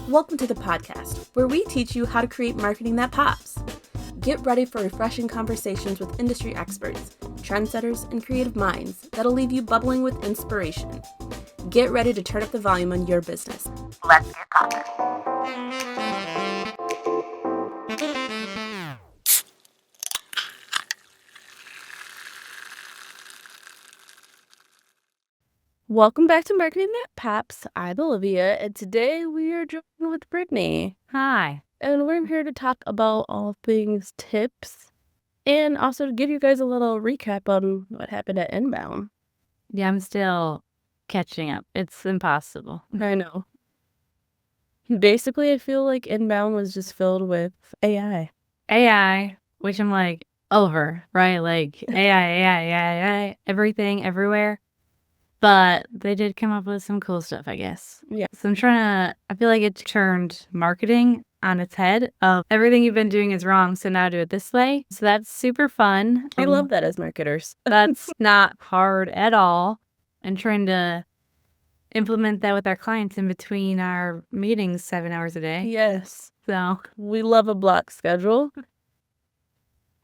Welcome to the podcast, where we teach you how to create marketing that pops. Get ready for refreshing conversations with industry experts, trendsetters, and creative minds that'll leave you bubbling with inspiration. Get ready to turn up the volume on your business. Let's get popping. Welcome back to Marketing That Pops. I'm Olivia, and today we are joining with Brittany. Hi. And we're here to talk about all things tips and also to give you guys a little recap on what happened at Inbound. Yeah, I'm still catching up. It's impossible. I know. Basically, I feel like Inbound was just filled with AI. AI, which I'm like, over, right? Like AI, everything, everywhere. But they did come up with some cool stuff, I guess. Yeah. So I feel like it turned marketing on its head of everything you've been doing is wrong, so now do it this way. So that's super fun. I love that as marketers. That's not hard at all. And trying to implement that with our clients in between our meetings 7 hours a day. Yes. So we love a block schedule.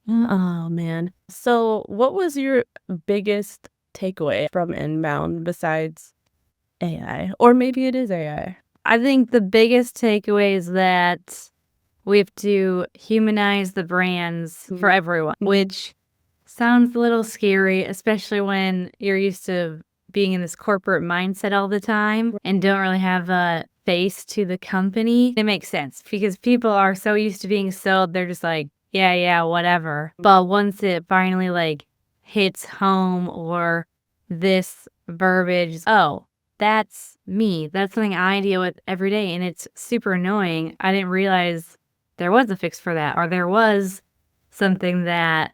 Oh, man. So what was your biggest takeaway from Inbound besides AI? Or maybe it is AI. I think the biggest takeaway is that we have to humanize the brands for everyone, which sounds a little scary, especially when you're used to being in this corporate mindset all the time and don't really have a face to the company. It makes sense because people are so used to being sold, they're just like, yeah, whatever. But once it finally hits home or this verbiage, oh, that's me. That's something I deal with every day, and it's super annoying. I didn't realize there was a fix for that, or there was something that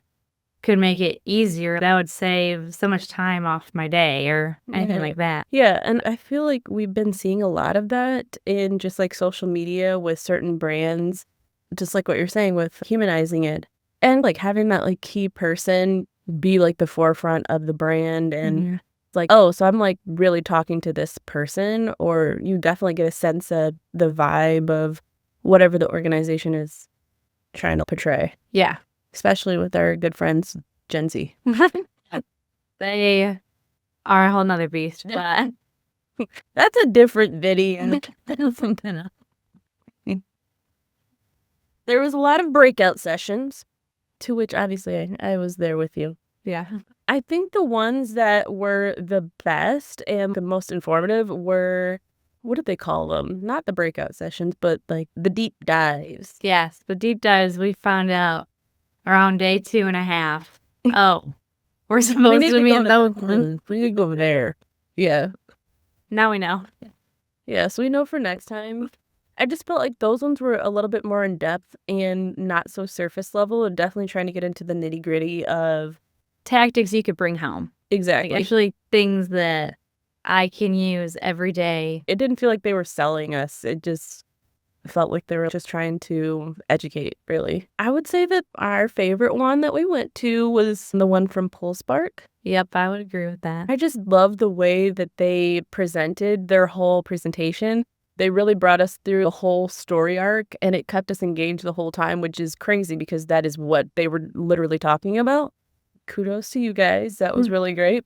could make it easier. That would save so much time off my day or anything like that. Yeah, and I feel like we've been seeing a lot of that in just like social media with certain brands, just like what you're saying with humanizing it and like having that like key person be like the forefront of the brand and like, oh, so I'm like really talking to this person, or you definitely get a sense of the vibe of whatever the organization is trying to portray. Yeah. Especially with our good friends, Gen Z. They are a whole nother beast, but that's a different video. Something else. There was a lot of breakout sessions, to which obviously I was there with you. Yeah. I think the ones that were the best and the most informative were, what did they call them? Not the breakout sessions, but like the deep dives. Yes, the deep dives we found out around day 2.5. Oh, we're supposed to be in those. We need to go there. Yeah. Now we know. Yeah, so we know for next time. I just felt like those ones were a little bit more in depth and not so surface level, and definitely trying to get into the nitty gritty of tactics you could bring home. Exactly. Like actually things that I can use every day. It didn't feel like they were selling us. It just felt like they were just trying to educate, really. I would say that our favorite one that we went to was the one from PulseSpark. Yep, I would agree with that. I just love the way that they presented their whole presentation. They really brought us through the whole story arc, and it kept us engaged the whole time, which is crazy because that is what they were literally talking about. Kudos to you guys. That was really great.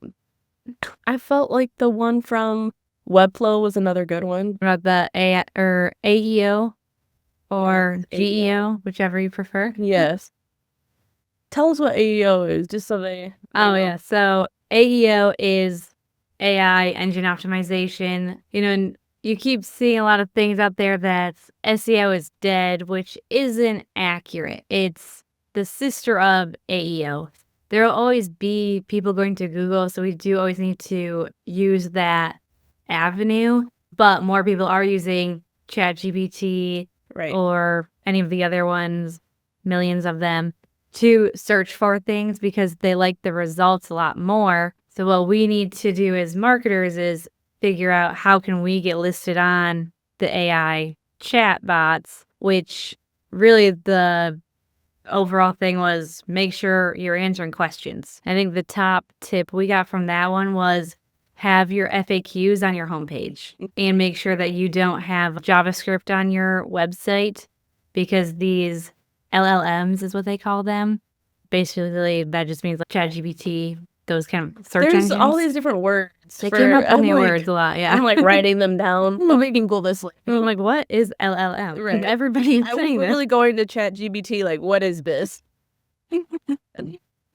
I felt like the one from Webflow was another good one. About the AEO or GEO, whichever you prefer. Yes. Tell us what AEO is, just so they... Oh, yeah. So AEO is AI engine optimization. And you keep seeing a lot of things out there that SEO is dead, which isn't accurate. It's the sister of AEO. There will always be people going to Google, so we do always need to use that avenue. But more people are using ChatGPT or any of the other ones, millions of them, to search for things because they like the results a lot more. So what we need to do as marketers is figure out how can we get listed on the AI chat bots, which really the overall thing was make sure you're answering questions. I think the top tip we got from that one was have your FAQs on your homepage and make sure that you don't have JavaScript on your website, because these LLMs is what they call them. Basically, that just means like ChatGPT, those kind of search There's all engines. these different words. They came up with I'm new like, words a lot, yeah. I'm like writing them down. We can Google this later. I'm like, what is LLM? Right. Everybody's I was saying this. literally going to ChatGPT like, what is this?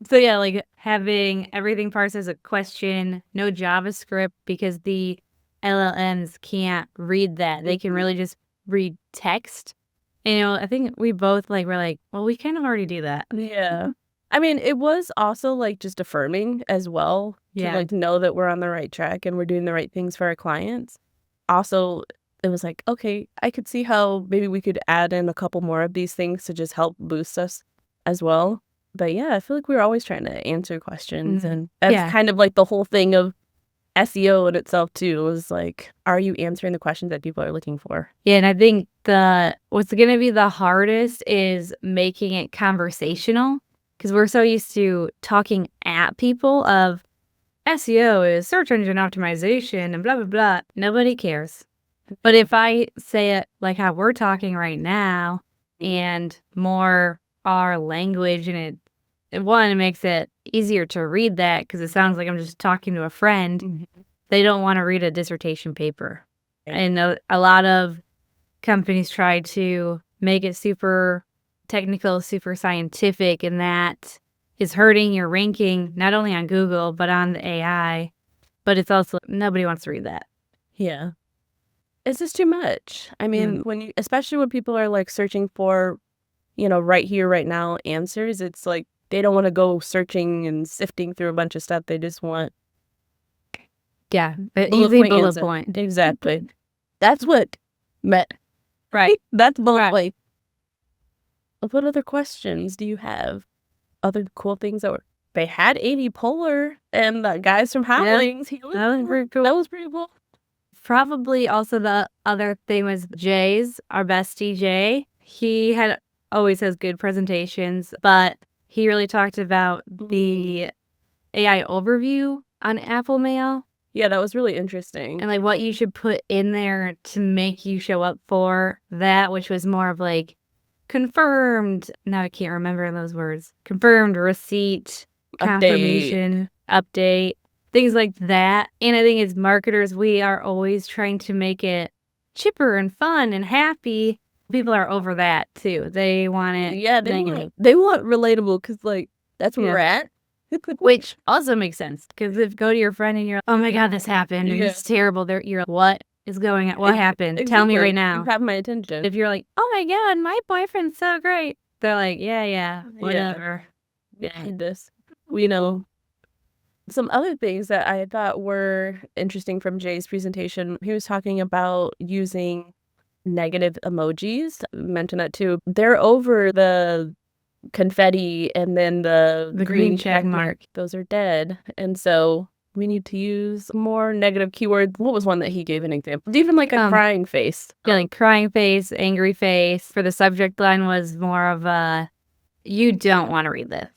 So yeah, like having everything parsed as a question, no JavaScript, because the LLMs can't read that. They can really just read text. And, I think we both we're like, well, we kind of already do that. Yeah. I mean, it was also like just affirming as well to Yeah. like know that we're on the right track and we're doing the right things for our clients. Also, it was like, okay, I could see how maybe we could add in a couple more of these things to just help boost us as well. But yeah, I feel like we were always trying to answer questions, and that's kind of like the whole thing of SEO in itself too, was like, are you answering the questions that people are looking for? Yeah, and I think what's going to be the hardest is making it conversational, because we're so used to talking at people of SEO is search engine optimization and blah, blah, blah. Nobody cares. But if I say it like how we're talking right now and more our language, and it makes it easier to read that because it sounds like I'm just talking to a friend. They don't want to read a dissertation paper. And a lot of companies try to make it super technical, super scientific, and that is hurting your ranking, not only on Google, but on the AI. But it's also, nobody wants to read that. Yeah. It's just too much. I mean, especially when people are like searching for, right here, right now answers, it's like they don't want to go searching and sifting through a bunch of stuff. They just want easy bullet point. Exactly. That's what met. Right. That's bullet point. What other questions do you have? Other cool things they had Amy Poehler and the guys from Howlings. That was pretty cool. That was pretty cool. Probably also the other thing was Jay's, our bestie Jay. He always has good presentations, but he really talked about the AI overview on Apple Mail. Yeah, that was really interesting. And like what you should put in there to make you show up for that, which was more of like confirmed. Now I can't remember those words. Confirmed, receipt, confirmation, update, things like that. And I think as marketers, we are always trying to make it chipper and fun and happy. People are over that too. They want it. Yeah, they want relatable, because like that's where we're at. Which also makes sense, because if you go to your friend and you're like, oh my God, this happened, and it's terrible, you're like, what is going on? What happened? Tell me right now. You have my attention. If you're like, oh my God, my boyfriend's so great, they're like, yeah, whatever. This. Some other things that I thought were interesting from Jay's presentation, he was talking about using negative emojis. I mentioned that too. They're over the confetti and then the green check mark. Those are dead. And so we need to use more negative keywords. What was one that he gave an example? Even like a crying face. Yeah, like crying face, angry face. For the subject line was more of a, you don't want to read this.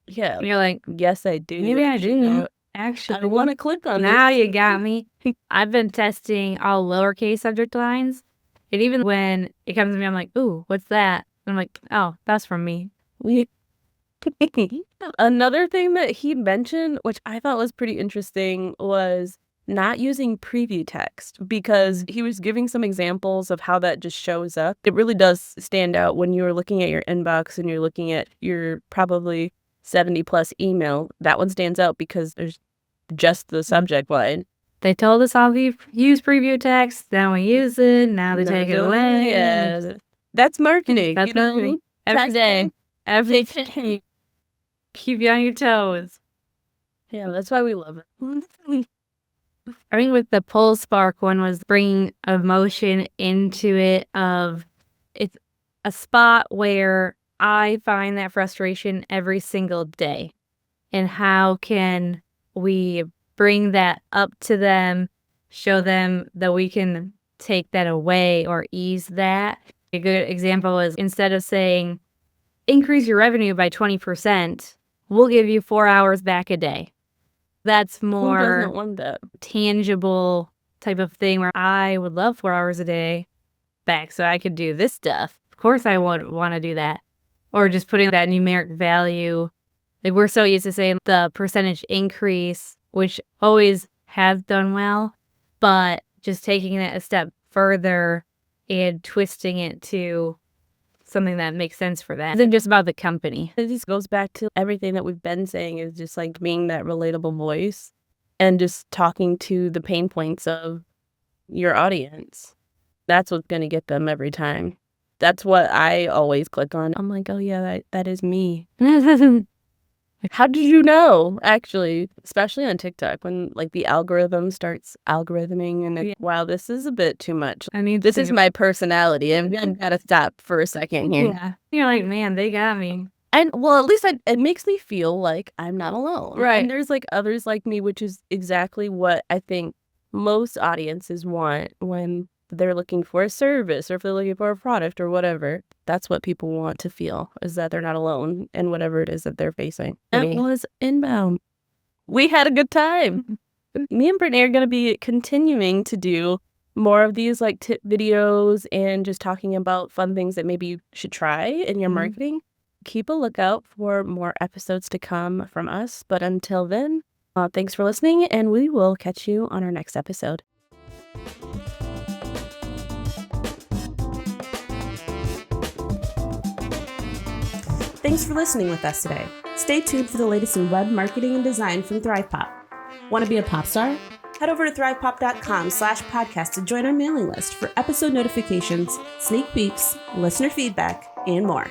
Yeah. And you're like, yes, I do. Maybe I do. Actually, I want to click on now this. You got me. I've been testing all lowercase subject lines. And even when it comes to me, I'm like, ooh, what's that? And I'm like, oh, that's from me. Another thing that he mentioned, which I thought was pretty interesting, was not using preview text, because he was giving some examples of how that just shows up. It really does stand out when you're looking at your inbox and you're looking at your probably 70 plus email. That one stands out because there's just the subject line. They told us how we use preview text, then we use it, now they take it away. Yeah. That's marketing. That's marketing. Every day. Every day. Keep you on your toes. Yeah, that's why we love it. I think with the Pull Spark one was bringing emotion into it, it's a spot where I find that frustration every single day. And how can we bring that up to them, show them that we can take that away or ease that? A good example is, instead of saying, increase your revenue by 20%, we'll give you 4 hours back a day. That's Who more doesn't want that? tangible type of thing where I would love 4 hours a day back so I could do this stuff. Of course I would wanna do that. Or just putting that numeric value. Like, we're so used to saying the percentage increase, which always has done well, but just taking it a step further and twisting it to something that makes sense for that. It isn't just about the company. It just goes back to everything that we've been saying is just like being that relatable voice and just talking to the pain points of your audience. That's what's going to get them every time. That's what I always click on. I'm like, oh yeah, that is me. How did you know? Actually, especially on TikTok when like the algorithm starts algorithming and wow, this is a bit too much. I mean, This is my personality. I've got to stop for a second here. Yeah. You're like, man, they got me. And well, at least it makes me feel like I'm not alone. Right. And there's like others like me, which is exactly what I think most audiences want when they're looking for a service or if they're looking for a product or whatever. That's what people want to feel, is that they're not alone in whatever it is that they're facing. That was Inbound. We had a good time. Me and Brittany are going to be continuing to do more of these like tip videos and just talking about fun things that maybe you should try in your marketing. Keep a lookout for more episodes to come from us. But until then, thanks for listening, and we will catch you on our next episode. Thanks for listening with us today. Stay tuned for the latest in web marketing and design from ThrivePop. Want to be a pop star? Head over to thrivepop.com/podcast to join our mailing list for episode notifications, sneak peeks, listener feedback, and more.